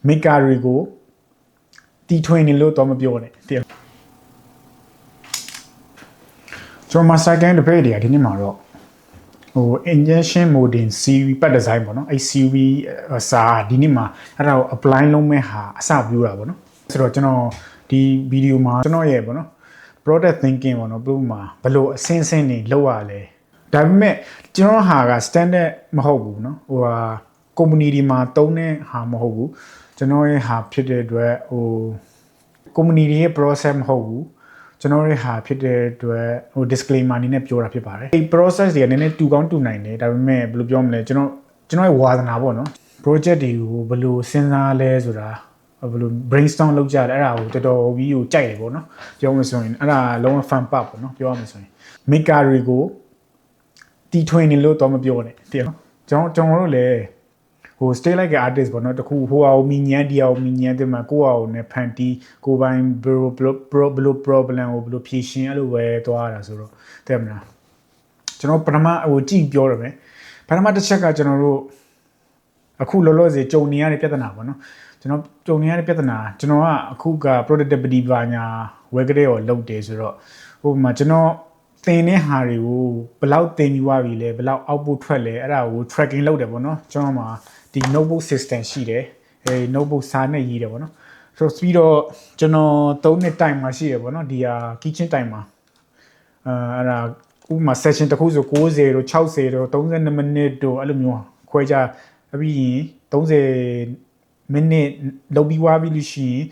maker တွေကိုတီထွင်နေလို့တော့မပြောနဲ့တဲ့ကျွန်တော် master can တစ်ဖက်တည်းဒီနေ့မှာတော့injection molding series ပတ် design ပေါ့နော်အဲ့ series စာဒီနေ့မှာအဲ့ဒါကို apply လုပ်မဲ့ဟာအစပြုတာပေါ့နော်ဆိုတော့ကျွန်တော်ဒီ video မှာကျွန်တော်ရဲ့ပေါ့နော် product thinking ပေါ့နော်ဘယ်လိုမှာဘယ်လိုအစင်းစင်းနေလောက်ရလဲဒါပေမဲ့ကျွန်တော်ဟာက standard မဟုတ်ဘူးเนาะcompany ဒီမှာတုံးတဲ့ဟာမဟုတ်ဘူးကျွန်တော်ရဲ့ဟာဖြစ်တဲ့အတွက်company ရဲ့ process မဟုတ်ဘူးကျွန်တော်ရဲ့ဟာဖြစ်တဲ့အတွက်disclaimer အနေနဲ့ပြောတာဖြစ်ပါတယ်အဲ့ process တွေကနည်းနည်းတူကောင်းတူနိုင်တယ်ဒါပေမဲ့ဘယ်လိုပြောမလဲကျွန်တော်ရဲ့ဝါသနာပေါ့နော် project တွေကိုဘယ်လိုစဉ်းစားလဲဆိုတာဘယ်လို brainstorm လုပ်ကြလဲအဲ့ဒါကိုတော်တော်ပြီးကိုကြိုက်တယ်ပေါ့နော်ပြောမှဆိုရင်အဲ့ဒါလုံးဝ fun part ပေါ့နော်ပြောရမှာဆိုရင် maker တွေကိုတီထွင်နေလို့တော့မပြောနဲ့တကယ်နော်ကျွန်တော်တို့လည်းstay like an artist ပေါ့နော်တခုဟိုအောင်မြင်ညံဒီအောင်မြင်ညံတဲ့မှာကိုအောင်နဲ့ဖန်တီးကိုပိုင်း bro problem ကိုဘယ်လိုဖြေရှင်းအဲ့လိုပဲသွားတာဆိုတော့တဲ့မလားကျွန်တော်ပထမကြည့်ပြောရမယ်ပထမတစ်ချက်ကကျွန်တော်တို့အခုလောလောဆယ်ကြုံနေရတဲ့ပြဿနာပေါ့နော်ကျွန်တော်ကြုံနေရတဲ့ပြဿနာကျွန်တော်ကအခုက productivity ဘာညာ web ကလေးကိုလုပ်တယ်ဆိုတော့ဟိုမှာကျွန်တော်သင်တဲ့ဟာတွေကိုဘယ်လောက်သင်ပြီးွားပြီလဲဘယ်လောက် output ထွက်လဲအဲ့ဒါကို tracking လုပ်တယ်ပေါ့နော်ကျွန်တော်မှာဒီ notebook system ရှိတယ်notebook စာနဲ့ရေးတယ်ပေါ့နော်ဆိုပြီးတော့ကျွန်တော်3နှစ် time မှာရှိတယ်ပေါ့နော်ဒီဟာ kitchen time မှာအဲ့ဒါဥပမာ session တစ်ခုဆို90တို့60တို့32မိနစ်တို့အဲ့လိုမျိုးခွဲကြပြီးရင်30မိနစ်လုပ်ပြီးွားပြီလို့ရှိရင်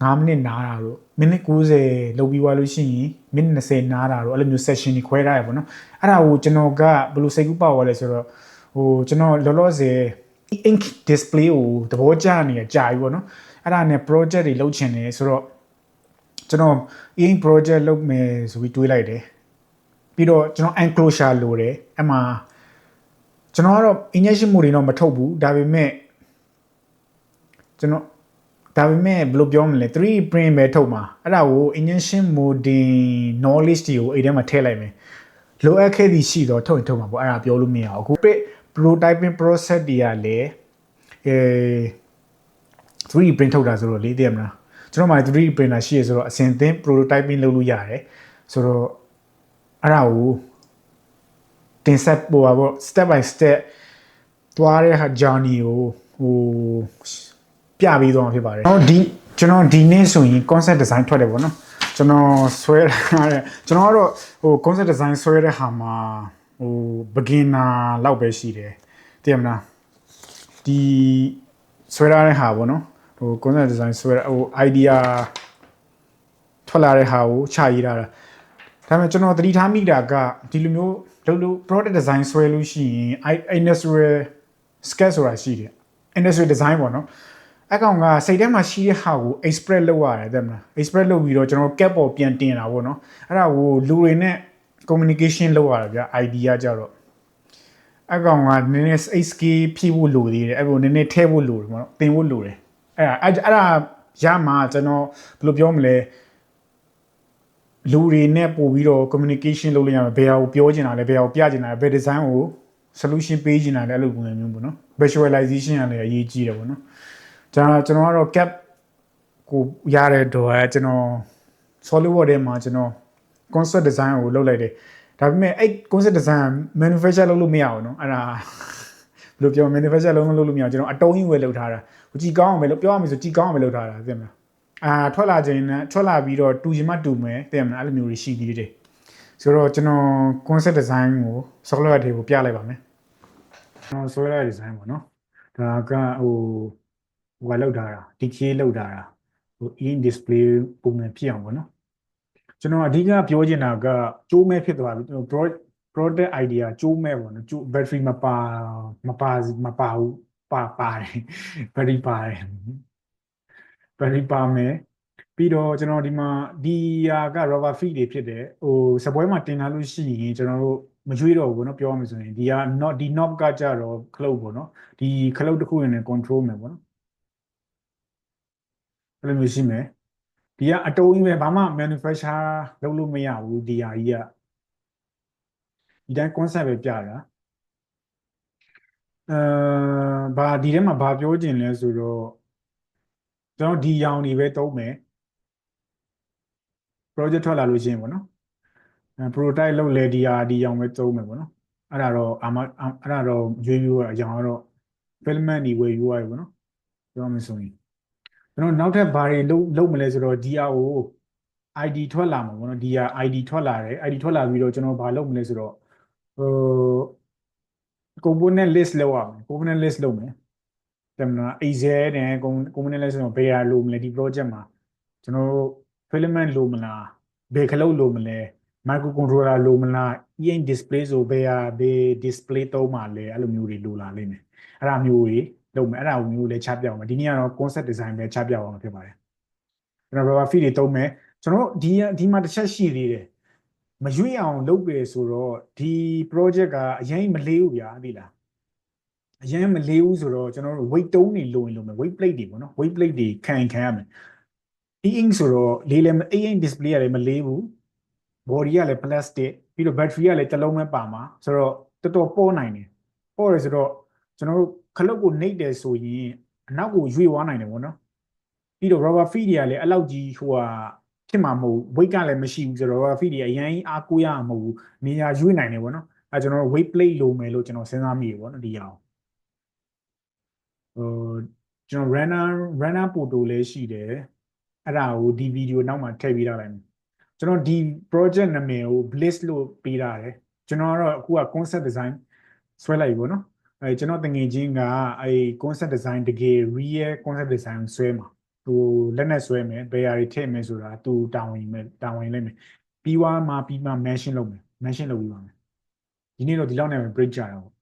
5မိနစ်နားတာတို့မိနစ်90လုပ်ပြီးွားလို့ရှိရင်မိနစ်20နားတာတို့အဲ့လိုမျိုး session တွေခွဲထားရပေါ့နော်အဲ့ဒါကိုကျွန်တော်ကဘယ်လိုစိတ်ကူးပေါက်သွားလဲဆိုတော့ကျွန်တော်လောလောဆယ် ink display ကိုသဘောကျနေကြာပြီပေါ့နော်အဲ့ဒါနဲ့ project တွေလုပ်ချင်တယ်ဆိုတော့ကျွန်တော် ink project လုပ်မယ်ဆိုပြီးတွေးလိုက်တယ်ပြီးတော့ကျွန်တော် enclosure လိုတယ်အဲ့မှာကျွန်တော်ကတော့ injection molding တော့မထုတ်ဘူးဒါပေမဲ့ဘယ်လိုပြောမလဲ 3D print ပဲထုတ်မှာအဲ့ဒါကို injection molding knowledge တွေကိုအဲ့ထဲမှာထည့်လိုက်မယ်လိုအပ်ခဲ့သည်ရှိတော့ထုတ်ရင်ထုတ်မှာပေါ့အဲ့ဒါပြောလို့မရအောင်အခု prototyping process တွေကလည်း3D print ထုတ်တာဆိုတော့လေသိရမလားကျွန်တော်မှ 3D printer ရှိရဆိုတော့အစင်သင် prototyping လုပ်လို့ရတယ်ဆိုတော့အဲ့ဒါကိုတင်ဆက်ပေါ်ပါ step by step သွားတဲ့ဟာ journey ကိုပြပြီးသွားမှာဖြစ်ပါတယ်ကျွန်တော်ဒီနေ့ဆိုရင် concept design ထွက်တယ်ပေါ့နော်ကျွန်တော်ဆွဲရတယ်ကျွန်တော်ကတော့concept design ဆွဲတဲ့ဟာမှာbeginner လောက်ပဲရှိတယ်သိရမလားဒီဆွဲရတဲ့ဟာပေါ့နော်concept design ဆွဲidea ထွက်လာတဲ့ဟာကိုချရေးတာဒါပေမဲ့ကျွန်တော်သတိထားမိတာကဒီလိုမျိုးလို့ product design ဆွဲလို့ရှိရင် industrial sketch ဆိုတာရှိတယ် industrial design ပေါ့နော်အကောင်ကစိတ်ထဲမှာရှိတဲ့ဟာကို express လုပ်ရတယ်တဲ့မလား express လုပ်ပြီးတော့ကျွန်တော် cap ပေါ်ပြန်တင်တာပေါ့နော်အဲ့ဒါကိုလူတွေနဲ့ communication လုပ်ရတာဗျ idea ကြတော့အကောင်ကနည်းနည်း HK ဖြည့်ဖို့လိုသေးတယ်အဲ့ကိုနည်းနည်းထည့်ဖို့လိုတယ်ပေါ့နော်တင်ဖို့လိုတယ်အဲ့ဒါရမှာကျွန်တော်ဘယ်လိုပြောမလဲလူတွေနဲ့ပို့ပြီးတော့ communication လုပ်လို့ရမယ်ဘယ်ဟာကိုပြောချင်တာလဲဘယ်ဟာကိုပြချင်တာလဲဘယ် design ကို solution ပေးချင်တာလဲအဲ့လိုပုံစံမျိုးပေါ့နော် visualization ကလည်းအရေးကြီးတယ်ပေါ့နော်ကျွန်တော်ကတော့ cap ကိုရတဲ့တော့ကျွန်တော် SolidWorks ထဲမှာကျွန်တော် concept design ကိုလုပ်လိုက်တယ်ဒါပေမဲ့အဲ့ concept design manufacture လုပ်လို့မရဘူးเนาะအဲ့ဒါဘယ်လိုပြော manufacture လုပ်လို့မရကျွန်တော်အတုံးကြီးဝယ်လုပ်ထားတာကြည်ကောင်းအောင်ပဲပြောရမယ်ဆိုကြည်ကောင်းအောင်ပဲလုပ်ထားတာသိမလားထွက်လာခြင်းနဲ့ထွက်လာပြီးတော့တူချင်မှတူမယ်သိမလားအဲ့လိုမျိုးတွေရှိသေးတယ်ဆိုတော့ကျွန်တော် concept design ကို SolidWorks ထဲကိုပြလိုက်ပါမယ်ကျွန်တော် SolidWorks design ပေါ့เนาะဒါကဘာလောက်ထားတာ DTA လောက်ထားတာin display ပုံစံဖြစ်အောင်ပေါ့နော်ကျွန်တော်အဓိကပြောချင်တာကကျိုးမဲ့ဖြစ်သွားပြီ product idea ကျိုးမဲ့ပေါ့နော်ကျိုး battery မပါဘူးပါတယ် battery ပါတယ် battery ပါမယ်ပြီးတော့ကျွန်တော်ဒီမှာဒီဟာက rubber feet တွေဖြစ်တယ်စပွဲမှာတင်ထားလို့ရှိရင်ကျွန်တော်တို့မကျွေးတော့ဘူးပေါ့နော်ပြောရမယ်ဆိုရင်ဒီက knob ကကြတော့ close ပေါ့နော်ဒီ close တစ်ခုနဲ့ control မယ်ပေါ့နော်အဲ့လိုမျိုးရှိမယ်ဒီကအတိုးကြီးပဲဘာမှ manufacture လုပ်လို့မရဘူးဒီဟာကြီးကဒီတိုင်း concept ပဲပြတာဘာဒီထဲမှာဘာပြောချင်လဲဆိုတော့ ကျွန်တော်ဒီရောင်တွေပဲသုံးမယ် project ထွက်လာလို့ရှိရင်ပေါ့နော်prototype လုပ်လဲဒီရောင်ပဲသုံးမယ်ပေါ့နော်အဲ့ဒါတော့အဲ့ဒါတော့ရွေးရွေးအရောင်ကတော့ filament တွေဝယ်ယူရတယ်ပေါ့နော်ပြောမှဆိုရင်ကျွန်တော်နောက်ထပ်ဘာတွေလုပ်မလဲဆိုတော့ဒီဟာကို ID ထွက်လာမှာပေါ့နော်ဒီဟာ ID ထွက်လာတယ် ID ထွက်လာပြီးတော့ကျွန်တော်ဘာလုပ်မလဲဆိုတော့ဟို component list လောက်ရမယ် component list လုပ်မယ်တယ်မလား Excel နဲ့ component list ဆိုတော့ဘယ်ဟာလိုမလဲဒီ project မှာကျွန်တော်တို့ filament လိုမလားဘယ်ခလုတ်လိုမလဲ microcontroller လိုမလား e-ink display ဆိုဘယ်ဟာ display သုံးမှာလဲအဲ့လိုမျိုးတွေလိုလာလိမ့်မယ်အဲ့ဒါမျိုးတွေလုပ်မယ်အဲ့ဒါမျိုးလည်းချပြအောင်မယ်ဒီနေ့ကတော့ concept design ပဲချပြအောင်ဖြစ်ပါတယ်ကျွန်တော် rubber feed တွေသုံးမယ်ကျွန်တော်ဒီမှာတစ်ချက်ရှိသေးတယ်မရွေ့အောင်လုပ်ပြီဆိုတော့ဒီ project ကအရင်မလေးဘူးဗျာသိလားအရင်မလေးဘူးဆိုတော့ကျွန်တော်တို့ weight တုံးနေလိုရင်လိုမယ် weight plate တွေပေါ့နော် weight plate တွေခံရမယ် e-ink ဆိုတော့လေးလည်း e-ink display ကလည်းမလေးဘူး body ကလည်း plastic ပြီးတော့ battery ကလည်းတစ်လုံးပဲပါမှာဆိုတော့တော်တော်ပေါ်နိုင်တယ်ပေါ်ရဆိုတော့ကျွန်တော်တို့ခလုတ်ကိုနှိပ်တယ်ဆိုရင်အနောက်ကိုရွေ့သွားနိုင်တယ်ပေါ့နော်ပြီးတော့ rubber feed တွေကလည်းအဲ့လောက်ကြီးဟိုဟာဖြစ်မှာမဟုတ် weight ကလည်းမရှိဘူးဆိုတော့ rubber feed တွေအရင်အားကိုးရမှာမဟုတ်ဘူးနေရာရွေ့နိုင်တယ်ပေါ့နော်အဲကျွန်တော်တို့ weight plate လိုမယ်လို့ကျွန်တော်စဉ်းစားမိတယ်ပေါ့နော်ဒီအောင်ဟိုကျွန်တော် runner photo လည်းရှိတယ်အဲ့ဒါကိုဒီဗီဒီယိုနောက်မှာထည့်ပေးထားလိုက်မယ်ကျွန်တော်ဒီ project နာမည်ကို bliss လို့ပေးထားတယ်ကျွန်တော်ကတော့အခုက concept design ဆွဲလိုက်ပြီပေါ့နော်ကျွန်တော်တငယ်ချင်းကconcept design တကယ် real concept design ကိုဆွဲမှာဟိုလက်နဲ့ဆွဲမယ်ဘယ်ဟာတွေထည့်မယ်ဆိုတာသူတာဝန်လိုက်မယ်ပြီးမှ mention လုပ်မယ် mention လုပ်ပြီးပါမယ်ဒီနေ့တော့ဒီလောက်နဲ့ပဲ break ကြတာပေါ့